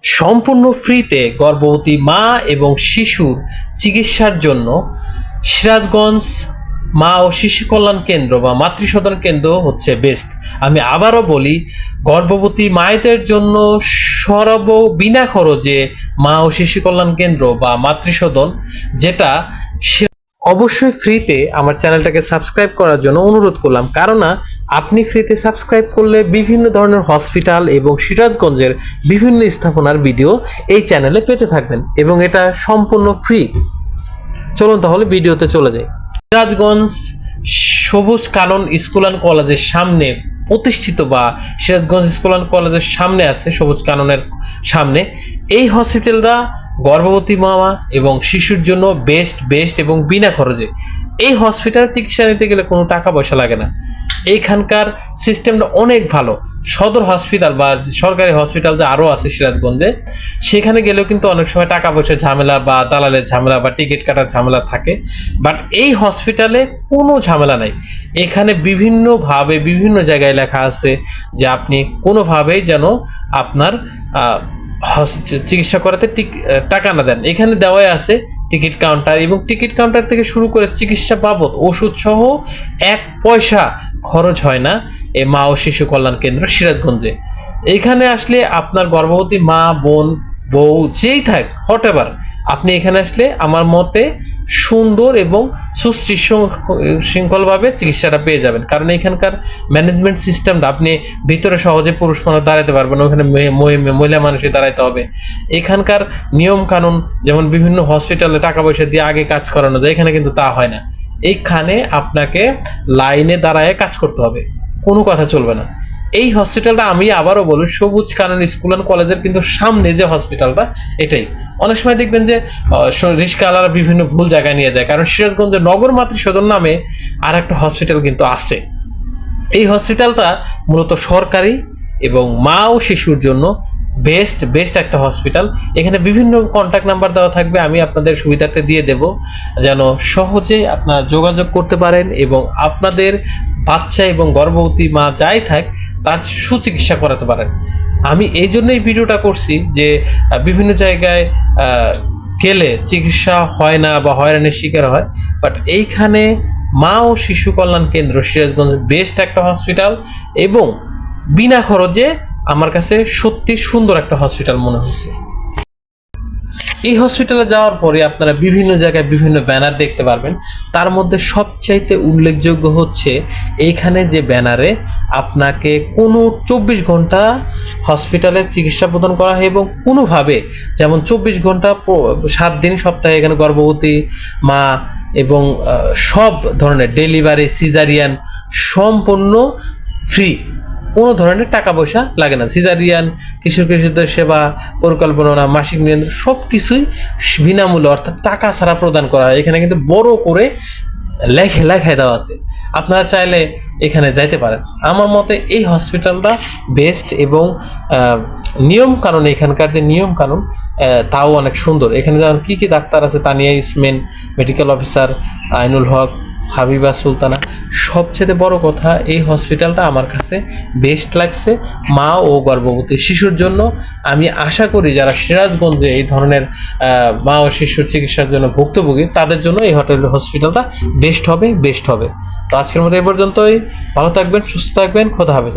সম্পূর্ণ ফ্রিতে গর্ভবতী মা এবং শিশুর চিকিৎসার জন্য সিরাজগঞ্জ মা ও শিশু কল্যাণ কেন্দ্র বা মাতৃসদন কেন্দ্র হচ্ছে বেস্ট। আমি আবারও বলি, গর্ভবতী মায়েদের জন্য সর্ব বিনা খরচে মা ও শিশু কল্যাণ কেন্দ্র বা মাতৃসদন, যেটা অবশ্যই ফ্রিতে। আমার চ্যানেলটাকে সাবস্ক্রাইব করার জন্য অনুরোধ করলাম, কারণ আপনি ফ্রিতে সাবস্ক্রাইব করলে বিভিন্ন ধরনের হসপিটাল এবং সিরাজগঞ্জের বিভিন্ন স্থাপনার ভিডিও এই চ্যানেলে পেতে থাকবেন এবং এটা সম্পূর্ণ ফ্রি। চলুন তাহলে ভিডিওতে চলে যাই। সিরাজগঞ্জ সবুজ কানন স্কুল অ্যান্ড কলেজের সামনে প্রতিষ্ঠিত বা সিরাজগঞ্জ স্কুল অ্যান্ড কলেজের সামনে আছে, সবুজ কাননের সামনে। এই হসপিটালটা গর্ভবতী মা এবং শিশুর জন্য বেস্ট এবং বিনা খরচে। এই হসপিটাল চিকিৎসা নিতে গেলে কোনো টাকা পয়সা লাগে না। এইখানকার সিস্টেমটা অনেক ভালো। সদর হসপিটাল বা সরকারি হসপিটাল যে আরো আছে সিরাজগঞ্জে, সেখানে গেলেও কিন্তু অনেক সময় টাকা পয়সার ঝামেলা বা দালালের ঝামেলা বা টিকিট কাটার ঝামেলা থাকে। বাট এই হসপিটালে কোনো ঝামেলা নাই। এখানে বিভিন্নভাবে বিভিন্ন জায়গায় লেখা আছে যে আপনি কোনোভাবেই যেন আপনার চিকিৎসা করাতে টাকা না দেন। এখানে দেওয়াই আছে টিকিট কাউন্টার, এবং টিকিট কাউন্টার থেকে শুরু করে চিকিৎসা বাবদ ওষুধ সহ 1 পয়সা খরচ হয় না এই মা ও শিশু কল্যাণ কেন্দ্র সিরাজগঞ্জে। এখানে আসলে আপনার গর্ভবতী মা, বোন, বউ যেই থাক, হোয়াট এভার, আপনি এখানে আসলে আমার মতে সুন্দর এবং সুশৃঙ্খলভাবে চিকিৎসাটা পেয়ে যাবেন। কারণ এখানকার ম্যানেজমেন্ট সিস্টেমটা, আপনি ভিতরে সহজে পুরুষ মানুষ দাঁড়াতে পারবেন, ওখানে মহিলা মানুষই দাঁড়াইতে হবে। এখানকার নিয়ম কানুন, যেমন বিভিন্ন হসপিটালে টাকা পয়সা দিয়ে আগে কাজ করানো যায়, এখানে কিন্তু তা হয় না। এইখানে আপনাকে লাইনে দাঁড়ায় কাজ করতে হবে, কোনো কথা চলবে না। এই হসপিটালটা আমি আবারও বলি, সবুজ কানন স্কুল অ্যান্ড কলেজের কিন্তু সামনে যে হসপিটালটা, এটাই। অনেক সময় দেখবেন যে রিস্কাওয়ালারা বিভিন্ন ভুল জায়গায় নিয়ে যায়, কারণ সিরাজগঞ্জের নগর মাতৃসদন নামে আর একটা হসপিটাল কিন্তু আছে। এই হসপিটালটা মূলত সরকারি এবং মা ও শিশুর জন্য বেস্ট একটা হসপিটাল। এখানে বিভিন্ন কন্ট্যাক্ট নাম্বার দেওয়া থাকবে, আমি আপনাদের সুবিধার্থে দিয়ে দেব, যেন সহজে আপনারা যোগাযোগ করতে পারেন এবং আপনাদের বাচ্চা এবং গর্ভবতী মা যাই থাক তার সুচিকিৎসা করাতে পারেন। আমি এই জন্যই ভিডিওটা করছি যে বিভিন্ন জায়গায় গেলে চিকিৎসা হয় না বা হয়রানির শিকার হয়, বাট এইখানে মা ও শিশু কল্যাণ কেন্দ্র সিরাজগঞ্জ বেস্ট একটা হসপিটাল এবং বিনা খরচে। আমার কাছে সত্যি সুন্দর একটা হসপিটাল মনে হচ্ছে। এই হসপিটালে যাওয়ার পরে আপনারা বিভিন্ন জায়গায় বিভিন্ন ব্যানার দেখতে পারবেন। তার মধ্যে সবচাইতে উল্লেখযোগ্য হচ্ছে এইখানে যে ব্যানারে আপনাকে কোনো 24 ঘন্টা হসপিটালে চিকিৎসা প্রদান করা হয় এবং কোনোভাবে, যেমন 24 ঘন্টা 7 দিন সপ্তাহে এখানে গর্ভবতী মা এবং সব ধরনের ডেলিভারি, সিজারিয়ান সম্পূর্ণ ফ্রি, কোনো ধরনের টাকা পয়সা লাগে না। সিজারিয়ান, কিশোর সেবা, পরিকল্পনা, মাসিক নিয়ন্ত্রণ সবকিছুই বিনামূল্যে, অর্থাৎ টাকা ছাড়া প্রদান করা হয়। এখানে কিন্তু বড় করে লেখায় দেওয়া আছে, আপনারা চাইলে এখানে যাইতে পারেন। আমার মতে এই হসপিটালটা বেস্ট এবং নিয়ম কানুন, এখানকার যে নিয়ম কানুন তাও অনেক সুন্দর। এখানে যেমন কি ডাক্তার আছে, তানিয়া ইসমেন, মেডিকেল অফিসার আইনুল হক, হাবিবা সুলতানা। সবচেয়ে বড় কথা, এই হসপিটালটা আমার কাছে বেস্ট লাগছে মা ও গর্ভবতী শিশুর জন্য। আমি আশা করি যারা সিরাজগঞ্জে এই ধরনের মা ও শিশুর চিকিৎসার জন্য ভুক্তভোগী, তাদের জন্য এই হসপিটালটা বেস্ট হবে। তো আজকের মতো এই পর্যন্তই। ভালো থাকবেন, সুস্থ থাকবেন, খোদা হাফেজ।